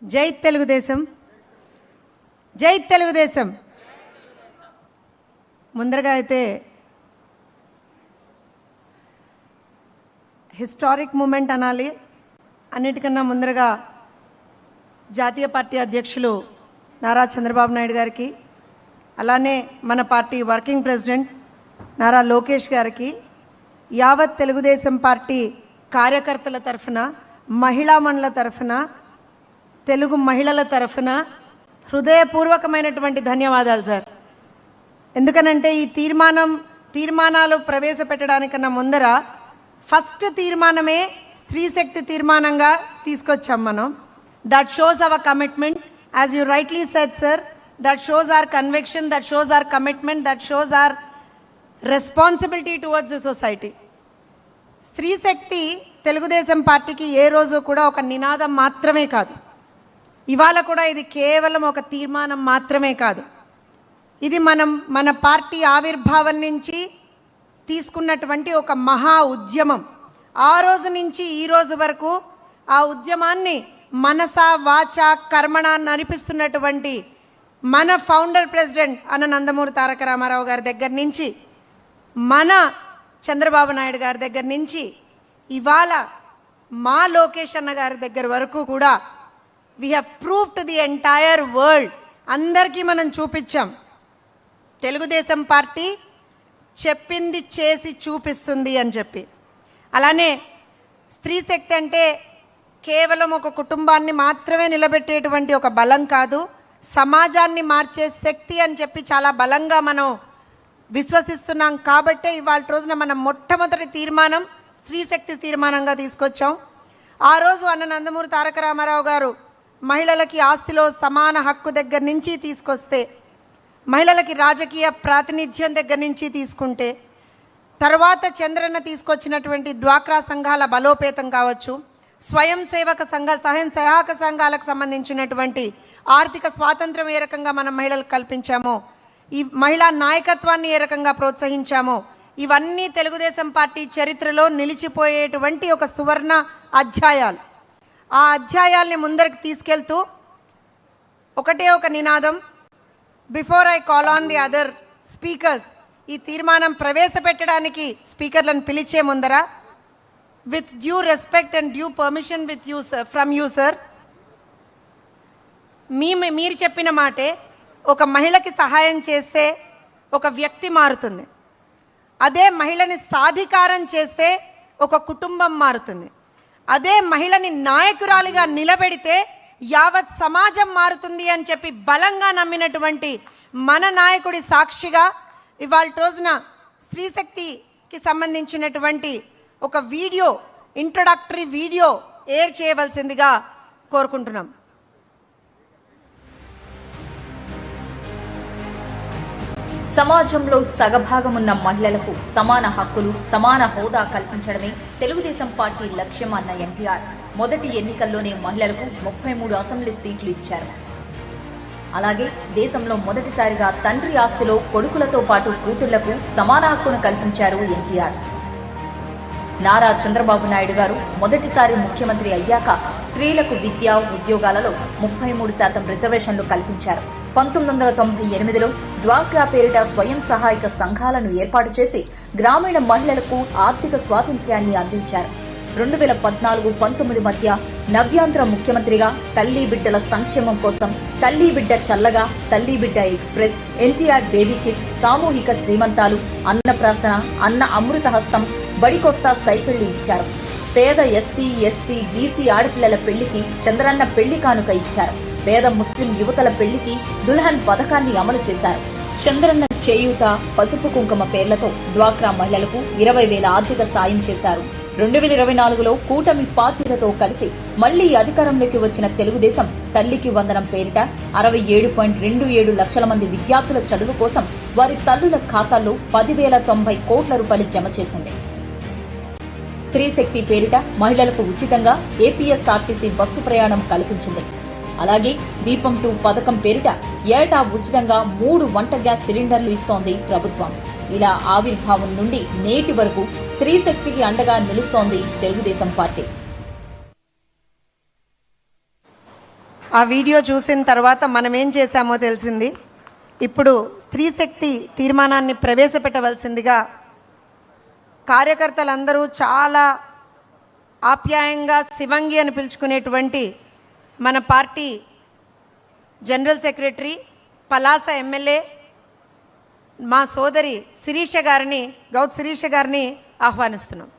జై తెలుగుదేశం, జై తెలుగుదేశం. ముందరగా అయితే హిస్టారిక్ మూమెంట్ అనాలి. అన్నిటికన్నా ముందరగా జాతీయ పార్టీ అధ్యక్షులు నారా చంద్రబాబు నాయుడు గారికి, అలానే మన party working president Nara Lokesh గారికి, యావత్ తెలుగుదేశం పార్టీ కార్యకర్తల తరఫున, మహిళా మండల తరఫున, తెలుగు మహిళల తరఫున హృదయపూర్వకమైనటువంటి ధన్యవాదాలు సార్. ఎందుకనంటే ఈ తీర్మానాలు ప్రవేశపెట్టడానికన్నా ముందర ఫస్ట్ తీర్మానమే స్త్రీ శక్తి తీర్మానంగా తీసుకొచ్చాం మనం. That shows our commitment, as you rightly said sir. That shows hour conviction, that shows our commitment, that shows our responsibility towards the society. స్త్రీ శక్తి తెలుగుదేశం పార్టీకి ఏ రోజు కూడా ఒక నినాదం మాత్రమే కాదు, ఇవాళ కూడా ఇది కేవలం ఒక తీర్మానం మాత్రమే కాదు. ఇది మన పార్టీ ఆవిర్భావం నుంచి తీసుకున్నటువంటి ఒక మహా ఉద్యమం. ఆ రోజు నుంచి ఈ రోజు వరకు ఆ ఉద్యమాన్ని మనస వాచ కర్మణ నడిపిస్తున్నటువంటి మన ఫౌండర్ ప్రెసిడెంట్ అన్న నందమూరి తారక రామారావు గారి దగ్గర నుంచి, మన చంద్రబాబు నాయుడు గారి దగ్గర నుంచి, ఇవాళ మా లోకేష్ అన్న గారి దగ్గర వరకు కూడా we have proved to the entire world, అందరికీ మనం చూపించాం తెలుగుదేశం పార్టీ చెప్పింది చేసి చూపిస్తుంది అని చెప్పి. అలానే స్త్రీ శక్తి అంటే కేవలం ఒక కుటుంబాన్ని మాత్రమే నిలబెట్టేటువంటి ఒక బలం కాదు, సమాజాన్ని మార్చే శక్తి అని చెప్పి చాలా బలంగా మనం విశ్వసిస్తున్నాం. కాబట్టే ఇవాళ రోజున మనం మొట్టమొదటి తీర్మానం స్త్రీ శక్తి తీర్మానంగా తీసుకొచ్చాం. ఆ రోజు అన్న నందమూరి తారక రామారావు గారు మహిళలకి ఆస్తిలో సమాన హక్కు దగ్గర నుంచి తీసుకొస్తే, మహిళలకి రాజకీయ ప్రాతినిధ్యం దగ్గర నుంచి తీసుకుంటే, తర్వాత చంద్రన్న తీసుకొచ్చినటువంటి డ్వాక్రా సంఘాల బలోపేతం కావచ్చు, స్వయం సహాయక సంఘాలకు సంబంధించినటువంటి ఆర్థిక స్వాతంత్రం ఏ రకంగా మనం మహిళలకు కల్పించామో, ఈ మహిళా నాయకత్వాన్ని ఏ రకంగా ప్రోత్సహించామో, ఇవన్నీ తెలుగుదేశం పార్టీ చరిత్రలో నిలిచిపోయేటువంటి ఒక సువర్ణ అధ్యాయాలు. ఆ అధ్యాయాల్ని ముందరికి తీసుకెళ్తూ ఒకటే ఒక నినాదం, before I call on the other speakers, ఈ తీర్మానం ప్రవేశపెట్టడానికి స్పీకర్లను పిలిచే ముందర, with due respect and due permission with you sir, from you sir, మీరు చెప్పిన మాటే, ఒక మహిళకి సహాయం చేస్తే ఒక వ్యక్తి మారుతుంది, అదే మహిళని సాధికారం చేస్తే ఒక కుటుంబం మారుతుంది, అదే మహిళని నాయకురాలిగా నిలబెడితే యావత్ సమాజం మారుతుంది అని చెప్పి బలంగా నమ్మినటువంటి మన నాయకుడి సాక్షిగా ఇవాళ రోజున స్త్రీ శక్తికి సంబంధించినటువంటి ఒక వీడియో, ఇంట్రొడక్టరీ వీడియో ఎయిర్ చేయవలసిందిగా కోరుకుంటున్నాం. సమాజంలో సగభాగమున్న మహిళలకు సమాన హక్కులు, సమాన హోదా కల్పించడమే తెలుగుదేశం పార్టీ లక్ష్యం అన్న ఎన్టీఆర్ మొదటి ఎన్నికల్లోనే మహిళలకు 33 అసెంబ్లీ సీట్లు ఇచ్చారు. అలాగే దేశంలో మొదటిసారిగా తండ్రి ఆస్తిలో కొడుకులతో పాటు కూతుళ్లకు సమాన హక్కును కల్పించారు ఎన్టీఆర్. నారా చంద్రబాబు నాయుడు గారు మొదటిసారి ముఖ్యమంత్రి అయ్యాక స్త్రీలకు విద్య, ఉద్యోగాలలో 33% రిజర్వేషన్లు కల్పించారు. 1998లో డ్వాక్రా పేరిట స్వయం సహాయక సంఘాలను ఏర్పాటు చేసి గ్రామీణ మహిళలకు ఆర్థిక స్వాతంత్ర్యాన్ని అందించారు. 2014-19 మధ్య నవ్యాంధ్ర ముఖ్యమంత్రిగా తల్లి బిడ్డల సంక్షేమం కోసం తల్లి బిడ్డ చల్లగా, తల్లి బిడ్డ ఎక్స్ప్రెస్, ఎన్టీఆర్ బేబీ కిట్, సామూహిక శ్రీమంతాలు, అన్నప్రాసన, అన్న అమృత హస్తం, బడికొస్తా సైకిళ్లు ఇచ్చారు. పేద ఎస్సీ, ఎస్టీ, బీసీ ఆడపిల్లల పెళ్లికి చంద్రన్న పెళ్లి కానుక ఇచ్చారు. పేద ముస్లిం యువతల పెళ్లికి దుల్హన్ పథకాన్ని అమలు చేశారు. చంద్రన్న చేయూత, పసుపు కుంకుమ పేర్లతో డ్వాక్రా మహిళలకు 20,000 ఆర్థిక సాయం చేశారు. 2024లో కూటమి పార్టీలతో కలిసి మళ్లీ అధికారంలోకి వచ్చిన తెలుగుదేశం తల్లికి వందనం పేరిట 67.27 లక్షల మంది విద్యార్థుల చదువు కోసం వారి తల్లుల ఖాతాల్లో 10,090 కోట్ల రూపాయలు జమ చేసింది. స్త్రీ శక్తి పేరిట మహిళలకు ఉచితంగా ఏపీఎస్ఆర్టీసీ బస్సు ప్రయాణం కల్పించింది. అలాగే దీపం 2 పథకం పేరిట ఏటా ఉచితంగా 3 వంట గ్యాస్ సిలిండర్లు ఇస్తోంది ప్రభుత్వం. ఇలా ఆవిర్భావం నుండి నేటి వరకు స్త్రీ శక్తికి అండగా నిలుస్తోంది తెలుగుదేశం పార్టీ. ఆ వీడియో చూసిన తర్వాత మనం ఏం చేశామో తెలిసింది. ఇప్పుడు స్త్రీ శక్తి తీర్మానాన్ని ప్రవేశపెట్టవలసిందిగా కార్యకర్తలందరూ చాలా ఆప్యాయంగా శివంగి అని పిలుచుకునేటువంటి మన party general secretary Palasa MLA మా సోదరి శిరీష గారిని ఆహ్వానిస్తున్నాం.